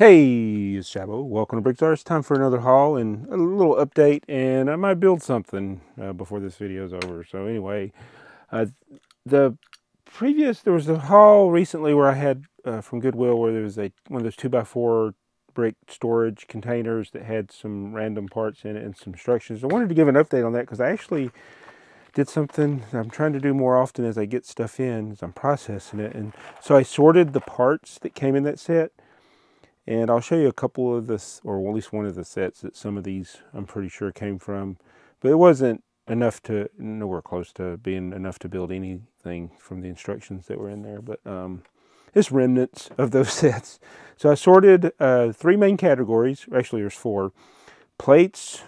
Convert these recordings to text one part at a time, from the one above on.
Hey, it's Shabo. Welcome to BrickTsar. It's time for another haul and a little update, and I might build something before this video is over. So anyway, uh, there was a haul recently where I had from Goodwill where there was one of those 2x4 brick storage containers that had some random parts in it and some instructions. I wanted to give an update on that because I actually did something I'm trying to do more often as I get stuff in, as I'm processing it. And so I sorted the parts that came in that set. And I'll show you a couple of this, or at least one of the sets that some of these I'm pretty sure came from. But it wasn't enough to, nowhere close to being enough to build anything from the instructions that were in there. But it's remnants of those sets. So I sorted three main categories. Actually, there's four. Plates,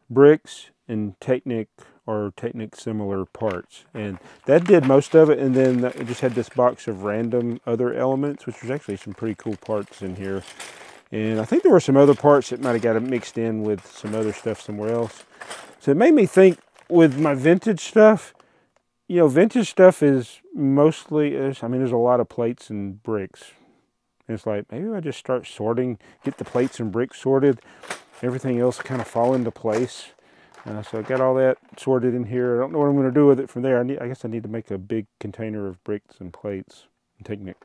bricks, and Technic or Technic similar parts. And that did most of it. And then it just had this box of random other elements, which was actually some pretty cool parts in here. And I think there were some other parts that might have got mixed in with some other stuff somewhere else. So it made me think with my vintage stuff, you know, vintage stuff is mostly, I mean, there's a lot of plates and bricks. And it's like, maybe I just start sorting, get the plates and bricks sorted, everything else kind of fall into place. So I got all that sorted in here. I don't know what I'm going to do with it from there. I guess I need to make a big container of bricks and plates and Technic.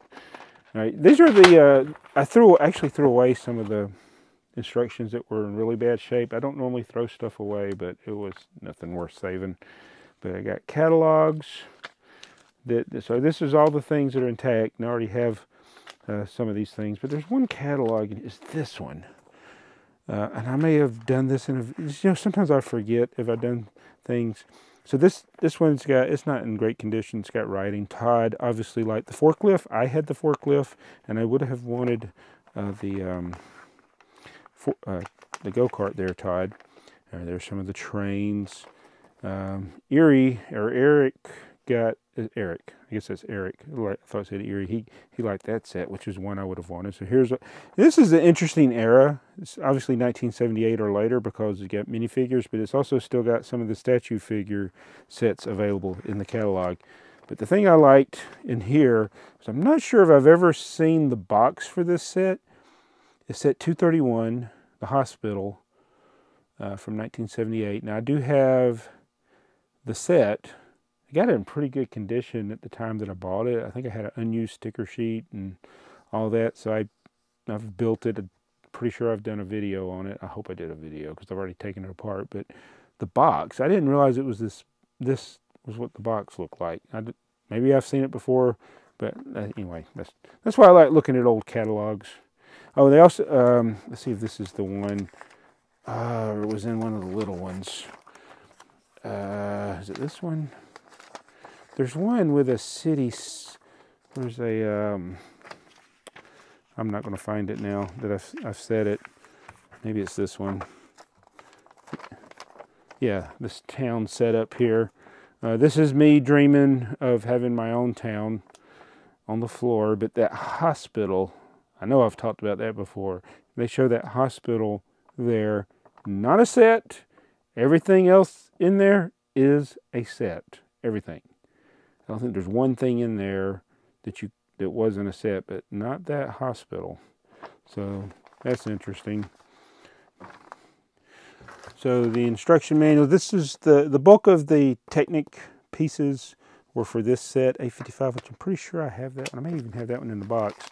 All right, these are the, I actually threw away some of the instructions that were in really bad shape. I don't normally throw stuff away, but it was nothing worth saving. But I got catalogs. So this is all the things that are intact. And I already have some of these things. But there's one catalog, and it's this one. And I may have done this sometimes I forget if I've done things. So this one's it's not in great condition. It's got writing. Todd obviously liked the forklift. I had the forklift, and I would have wanted the go-kart there, Todd. There's some of the trains. Erie, or Eric got, Eric, I guess that's Eric. I thought I said Erie. He liked that set, which is one I would have wanted. So this is an interesting era. It's obviously 1978 or later because it's got minifigures, but it's also still got some of the statue figure sets available in the catalog. But the thing I liked in here is I'm not sure if I've ever seen the box for this set. It's set 231, the hospital, from 1978. Now I do have the set. I got it in pretty good condition at the time that I bought it. I think I had an unused sticker sheet and all that. So I've built it. I'm pretty sure I've done a video on it. I hope I did a video because I've already taken it apart. But the box, I didn't realize it was this was what the box looked like. Maybe I've seen it before, but anyway, that's why I like looking at old catalogs. Oh, they also, let's see if this is the one. It was in one of the little ones. Is it this one? There's one with a city. There's a. I'm not going to find it now that I've said it. Maybe it's this one. Yeah, this town set up here. This is me dreaming of having my own town on the floor. But that hospital, I know I've talked about that before. They show that hospital there. Not a set. Everything else in there is a set. Everything. I don't think there's one thing in there that wasn't a set, but not that hospital. So that's interesting. So the instruction manual. This is the bulk of the Technic pieces were for this set A55, which I'm pretty sure I have that one. I may even have that one in the box.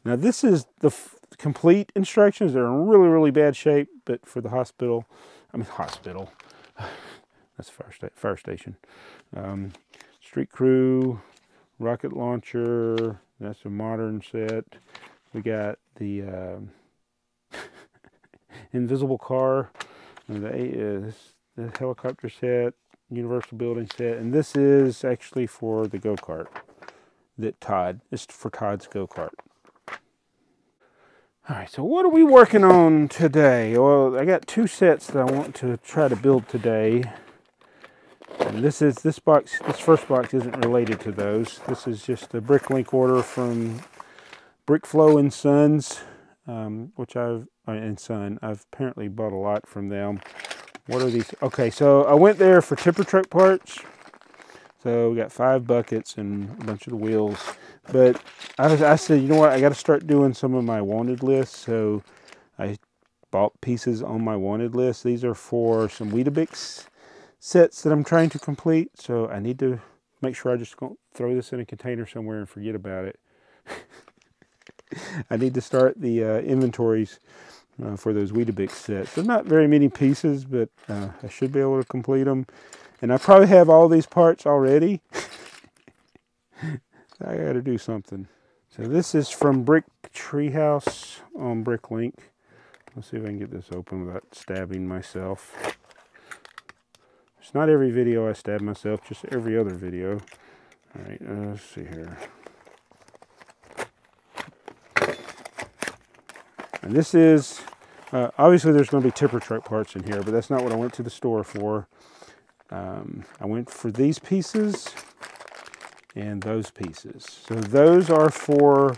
Now this is the complete instructions. They're in really, really bad shape, but for the hospital. I mean hospital. That's fire station. Street crew, rocket launcher. That's a modern set. We got the invisible car, the helicopter set, universal building set, and this is actually for the go-kart. It's for Todd's go-kart. All right, so what are we working on today? Well, I got two sets that I want to try to build today. And this first box isn't related to those. This is just a Bricklink order from Brickflow and Sons, I've apparently bought a lot from them. What are these? Okay, so I went there for tipper truck parts. So we got 5 buckets and a bunch of the wheels. But I said, you know what, I got to start doing some of my wanted lists. So I bought pieces on my wanted list. These are for some Weetabix sets that I'm trying to complete. So I need to make sure I just don't throw this in a container somewhere and forget about it. I need to start the inventories for those Weetabix sets. They're not very many pieces, but I should be able to complete them. And I probably have all these parts already. I got to do something. So this is from Brick Treehouse on Bricklink. Let's see if I can get this open without stabbing myself. It's not every video I stab myself, just every other video. All right, let's see here. And this is, obviously there's going to be tipper truck parts in here, but that's not what I went to the store for. I went for these pieces and those pieces. So those are for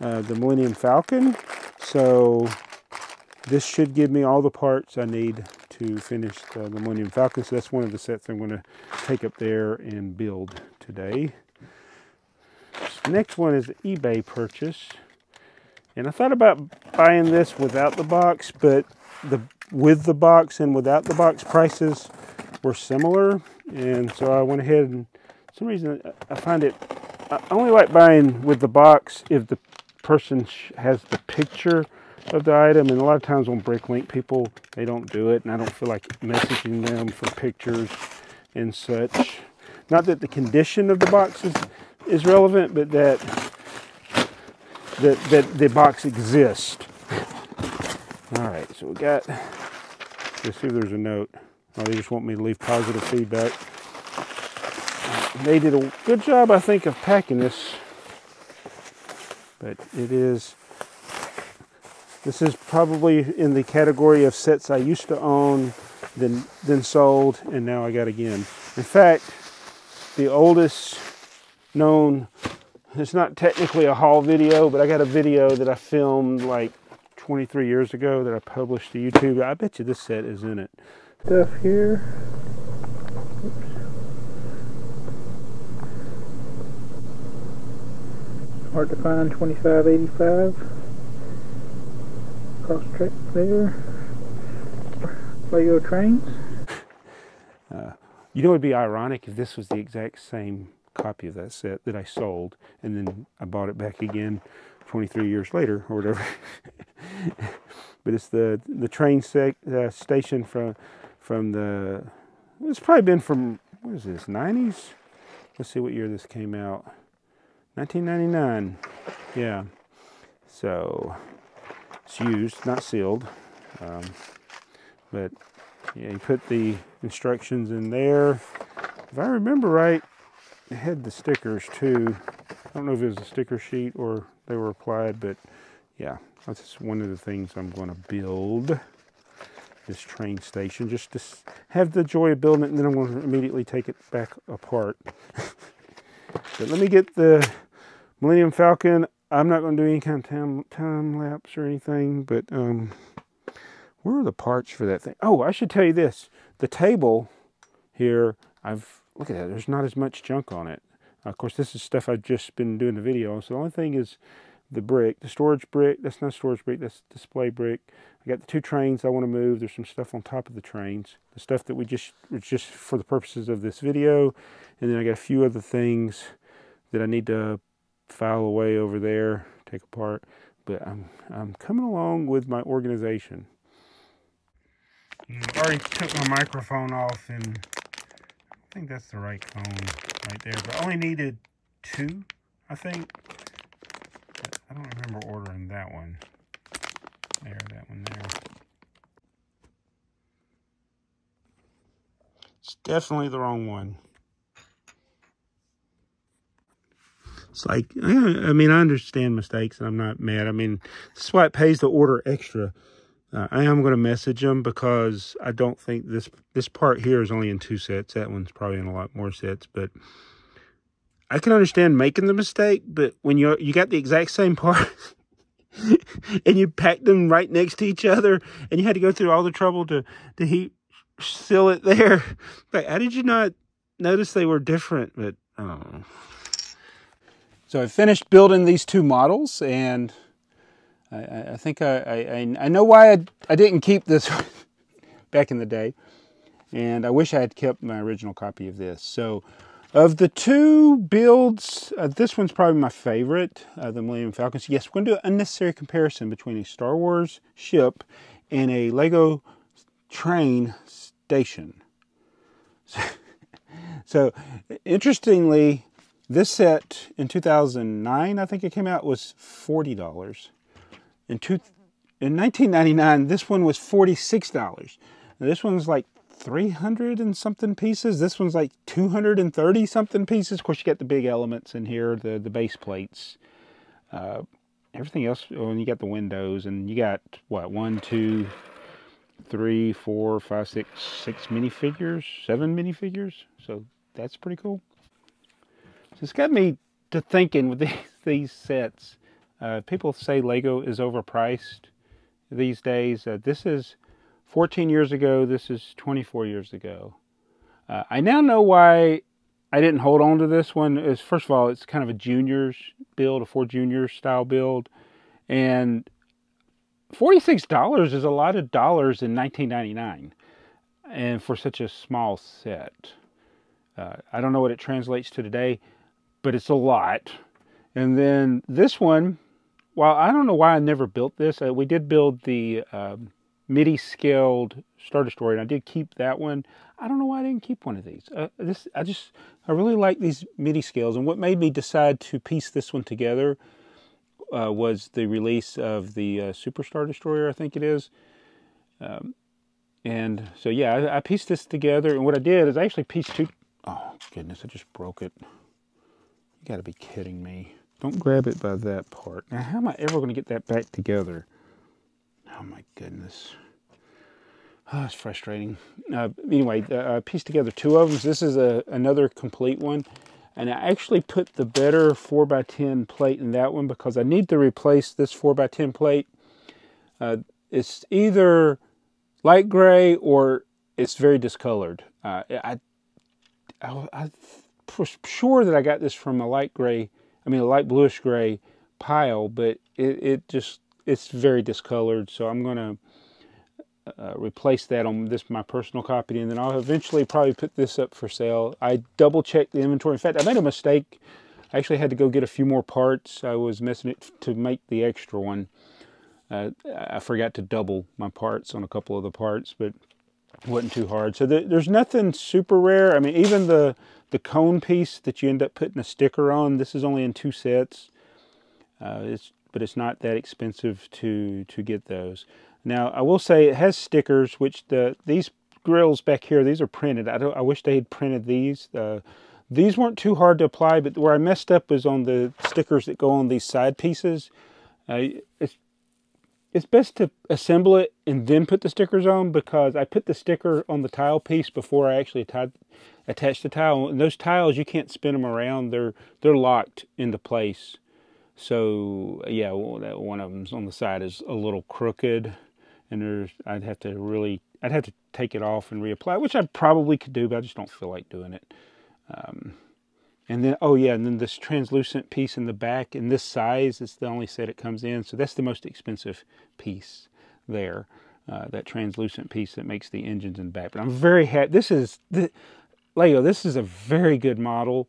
the Millennium Falcon. So this should give me all the parts I need to finish the Millennium Falcon. So that's one of the sets I'm going to take up there and build today. The next one is an eBay purchase. And I thought about buying this without the box, but with the box and without the box prices were similar. And so I went ahead and, for some reason, I find it, I only like buying with the box if the person has the picture of the item. And a lot of times on Bricklink, people, they don't do it. And I don't feel like messaging them for pictures and such. Not that the condition of the box is relevant, but that the box exists. All right, so we got, let's see if there's a note. Oh, they just want me to leave positive feedback. They did a good job, I think, of packing this. But this is probably in the category of sets I used to own, then sold, and now I got again. In fact, the oldest known, it's not technically a haul video, but I got a video that I filmed like 23 years ago that I published to YouTube. I bet you this set is in it. Stuff here. Oops. Hard to find, 2585. Cross track there. Lego trains. You know, it would be ironic if this was the exact same copy of that set that I sold, and then I bought it back again 23 years later or whatever. But it's the train station from the, it's probably been from, what is this, 90s? Let's see what year this came out. 1999. Yeah. So it's used, not sealed. But yeah, you put the instructions in there. If I remember right, it had the stickers too. I don't know if it was a sticker sheet or they were applied, but yeah, that's one of the things I'm going to build. This train station, just to have the joy of building it, and then I'm going to immediately take it back apart. But let me get the Millennium Falcon. I'm not going to do any kind of time lapse or anything, but where are the parts for that thing? Oh, I should tell you this. The table here, look at that, there's not as much junk on it. Of course, this is stuff I've just been doing the video on. So the only thing is the brick, the storage brick. That's not storage brick, that's display brick. I got the 2 trains I want to move. There's some stuff on top of the trains. The stuff that was just for the purposes of this video. And then I got a few other things that I need to file away over there, take apart. But I'm coming along with my organization. I already took my microphone off, and I think that's the right cone right there. But I only needed 2, I think. But I don't remember ordering that one. There, that one there. It's definitely the wrong one. It's like, I mean, I understand mistakes, and I'm not mad. I mean, this is why it pays to order extra. I am going to message them, because I don't think this part here is only in 2 sets. That one's probably in a lot more sets. But I can understand making the mistake, but when you got the exact same part and you packed them right next to each other, and you had to go through all the trouble to heat seal it there. Like, how did you not notice they were different, but I don't know. So I finished building these two models, and I think I know why I didn't keep this back in the day, and I wish I had kept my original copy of this. So of the two builds, this one's probably my favorite, the Millennium Falcon. So yes, we're going to do an unnecessary comparison between a Star Wars ship and a Lego train station. So interestingly, this set in 2009, I think it came out, was $40. In 1999, this one was $46. Now, this one's like 300 and something pieces. This one's like 230 something pieces. Of course, you got the big elements in here, the base plates. Everything else, and you got the windows, and you got what, 1, 2, 3, 4, 5, 6 minifigures, 7 minifigures. So that's pretty cool. So it's got me to thinking with these sets. People say Lego is overpriced these days. This is 14 years ago. This is 24 years ago. I now know why I didn't hold on to this one. First of all, it's kind of a juniors build, a 4 juniors style build. And $46 is a lot of dollars in 1999. And for such a small set. I don't know what it translates to today, but it's a lot. And then this one, well, I don't know why I never built this. We did build the MIDI scaled Star Destroyer, and I did keep that one. I don't know why I didn't keep one of these. I really like these MIDI scales, and what made me decide to piece this one together was the release of the Super Star Destroyer, I think it is. And so yeah, I pieced this together, and what I did is I actually pieced two. Oh goodness, I just broke it. You gotta be kidding me. Don't grab it by that part. Now, how am I ever going to get that back together? Oh my goodness. Oh, it's frustrating. Anyway, I pieced together two of them. So this is another complete one. And I actually put the better 4x10 plate in that one because I need to replace this 4x10 plate. It's either light gray or it's very discolored. I'm sure that I got this from a light bluish gray pile, but it's very discolored. So I'm going to replace that on my personal copy, and then I'll eventually probably put this up for sale. I double checked the inventory. In fact, I made a mistake. I actually had to go get a few more parts. I was messing it to make the extra one. I forgot to double my parts on a couple of the parts, but it wasn't too hard. So there's nothing super rare. I mean, even the cone piece that you end up putting a sticker on, this is only in 2 sets. But it's not that expensive to get those. Now, I will say it has stickers, which these grills back here, these are printed. I wish they had printed these. These weren't too hard to apply, but where I messed up was on the stickers that go on these side pieces. It's best to assemble it and then put the stickers on, because I put the sticker on the tile piece before I actually attached the tile. And those tiles, you can't spin them around. They're locked into place. So yeah, one of them's on the side is a little crooked, and I'd have to take it off and reapply, which I probably could do, but I just don't feel like doing it. And then, oh yeah, and then this translucent piece in the back in this size, it's the only set it comes in. So that's the most expensive piece there, that translucent piece that makes the engines in the back. But I'm very happy. Lego, this is a very good model.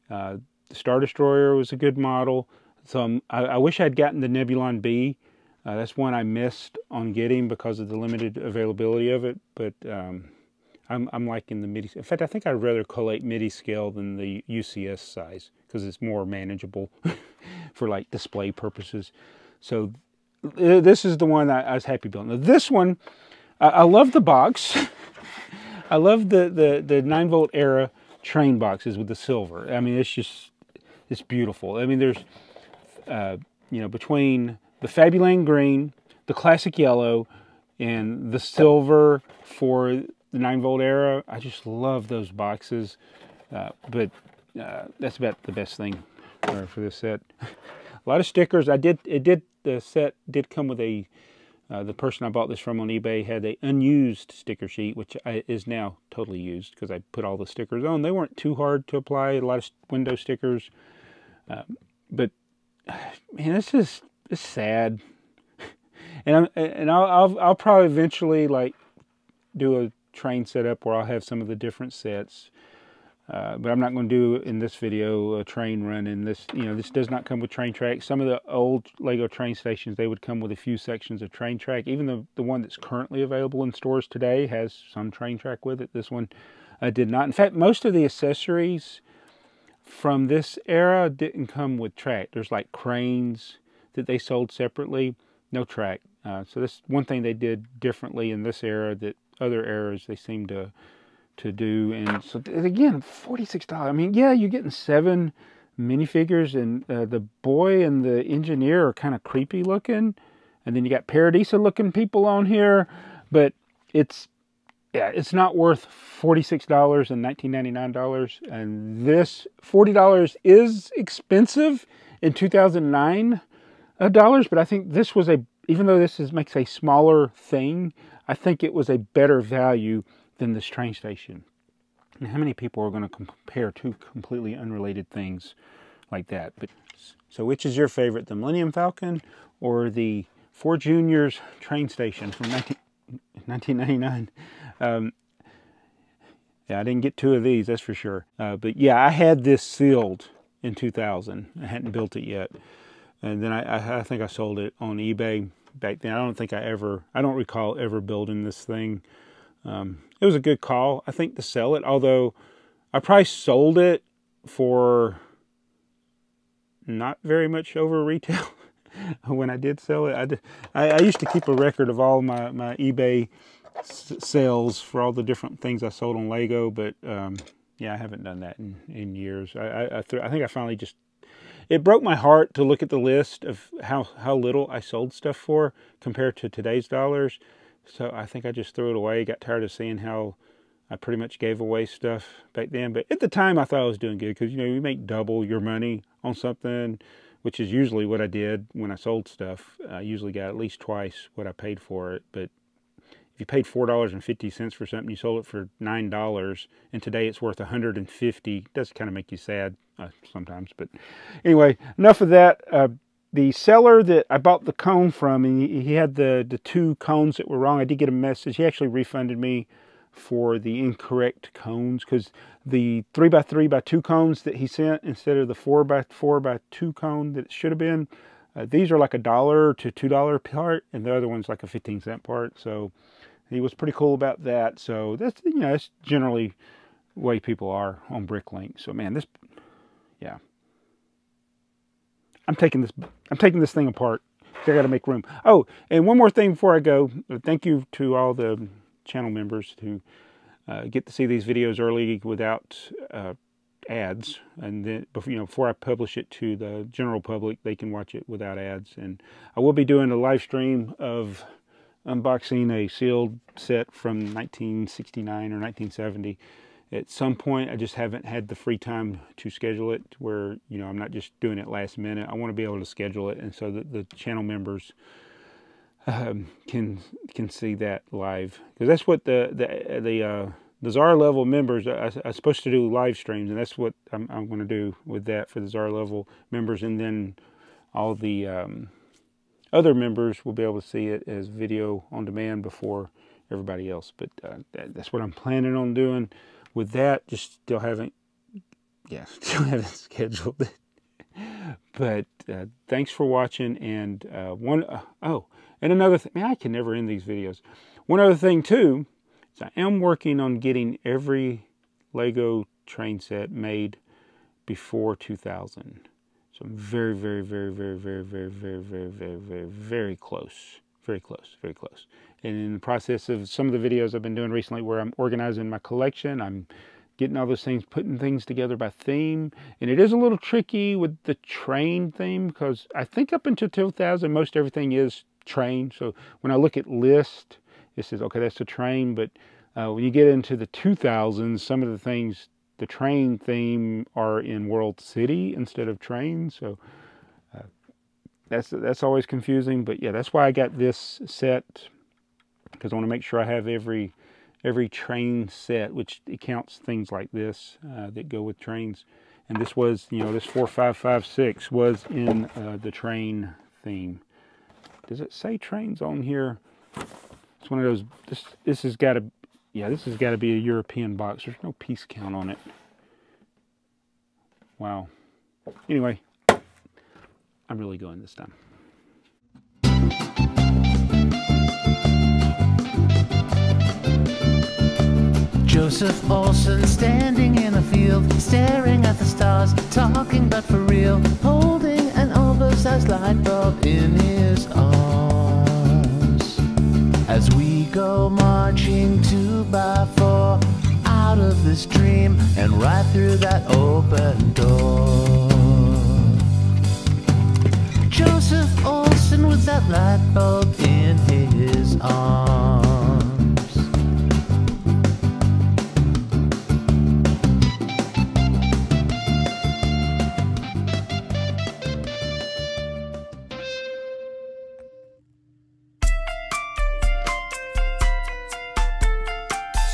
The Star Destroyer was a good model. So I wish I'd gotten the Nebulon B. That's one I missed on getting because of the limited availability of it. But I'm liking the MIDI. In fact, I think I'd rather collate MIDI scale than the UCS size because it's more manageable for like display purposes. So this is the one I was happy building. Now, this one, I love the box. I love the 9-volt era train boxes with the silver. I mean, it's beautiful. I mean, there's between the Fabulang green, the classic yellow, and the silver for the 9-volt era. I just love those boxes. But that's about the best thing for this set. A lot of stickers. The set did come with a The person I bought this from on eBay had an unused sticker sheet, which is now totally used because I put all the stickers on. They weren't too hard to apply, a lot of window stickers. But man, it's sad. And I'll probably eventually like do a train setup where I'll have some of the different sets. But I'm not going to do in this video a train run. And this, this does not come with train track. Some of the old Lego train stations, they would come with a few sections of train track. Even the one that's currently available in stores today has some train track with it. This one did not. In fact, most of the accessories from this era didn't come with track. There's like cranes that they sold separately, no track. So that's one thing they did differently in this era that other eras they seem to do. And so again, $46. I mean, yeah, you're getting 7 minifigures, and the boy and the engineer are kind of creepy looking, and then you got Paradisa looking people on here, but it's not worth $46 and $19.99. And this $40 is expensive in 2009 dollars, but I think this was even though this makes a smaller thing, I think it was a better value than this train station. And how many people are going to compare two completely unrelated things like that? But so which is your favorite, the Millennium Falcon or the Four Juniors train station from 1999? Yeah, I didn't get 2 of these, that's for sure. But yeah, I had this sealed in 2000. I hadn't built it yet. And then I think I sold it on eBay back then. I don't recall ever building this thing. It was a good call, I think, to sell it, although I probably sold it for not very much over retail when I did sell it. I used to keep a record of all my eBay sales for all the different things I sold on Lego, but yeah, I haven't done that in years. I think I finally just... It broke my heart to look at the list of how little I sold stuff for compared to today's dollars. So I think I just threw it away. Got tired of seeing how I pretty much gave away stuff back then. But at the time, I thought I was doing good because, you make double your money on something, which is usually what I did when I sold stuff. I usually got at least twice what I paid for it. But if you paid $4.50 for something, you sold it for $9, and today it's worth $150. It does kind of make you sad sometimes. But anyway, enough of that. The seller that I bought the cone from, and he had the 2 cones that were wrong. I did get a message. He actually refunded me for the incorrect cones, because the 3x3x2 cones that he sent instead of the 4x4x2 cone that it should have been, these are like $1 to $2 part, and the other one's like a 15-cent part. So he was pretty cool about that. So that's, that's generally the way people are on Bricklink. So man, yeah. I'm taking this thing apart. I got to make room. Oh, and one more thing before I go. Thank you to all the channel members who get to see these videos early without ads, and then before I publish it to the general public, they can watch it without ads. And I will be doing a live stream of unboxing a sealed set from 1969 or 1970. At some point, I just haven't had the free time to schedule it where, I'm not just doing it last minute. I want to be able to schedule it, and so that the channel members can see that live. Because that's what the Tsar level members are supposed to do, live streams, and that's what I'm going to do with that for the Tsar level members. And then all the other members will be able to see it as video on demand before everybody else. But that's what I'm planning on doing. With that, just still haven't scheduled it. But thanks for watching. And and another thing, man, I can never end these videos. One other thing too is I am working on getting every Lego train set made before 2000. So I'm very, very, very, very, very, very, very, very, very, very, very close. Very close, very close. And in the process of some of the videos I've been doing recently where I'm organizing my collection, I'm getting all those things, putting things together by theme. And it is a little tricky with the train theme, because I think up until 2000, most everything is train. So when I look at list, it says, okay, that's a train. But when you get into the 2000s, some of the things, the train theme are in World City instead of train. So that's always confusing. But yeah, that's why I got this set, because I want to make sure I have every train set, which it counts things like this that go with trains. And this was, you know, this 4556 was in the train theme. Does it say trains on here? It's one of those. This has got to, yeah, this has got to be a European box. There's no piece count on it. Wow. Anyway, I'm really going this time. Joseph Olsen standing in a field, staring at the stars, talking but for real, holding an oversized light bulb in his arms. As we go marching 2x4 out of this dream and right through that open door. Joseph Olsen with that light bulb in his arms.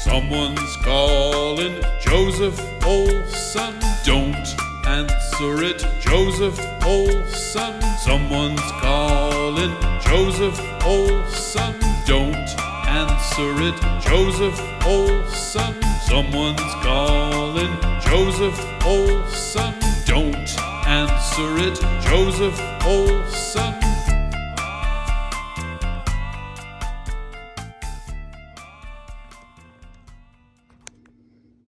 Someone's calling, Joseph Olsen. Don't answer it, Joseph Olsen. Someone's calling, Joseph Olsen. Don't answer it, Joseph Olsen. Someone's calling, Joseph Olsen. Don't answer it, Joseph Olsen.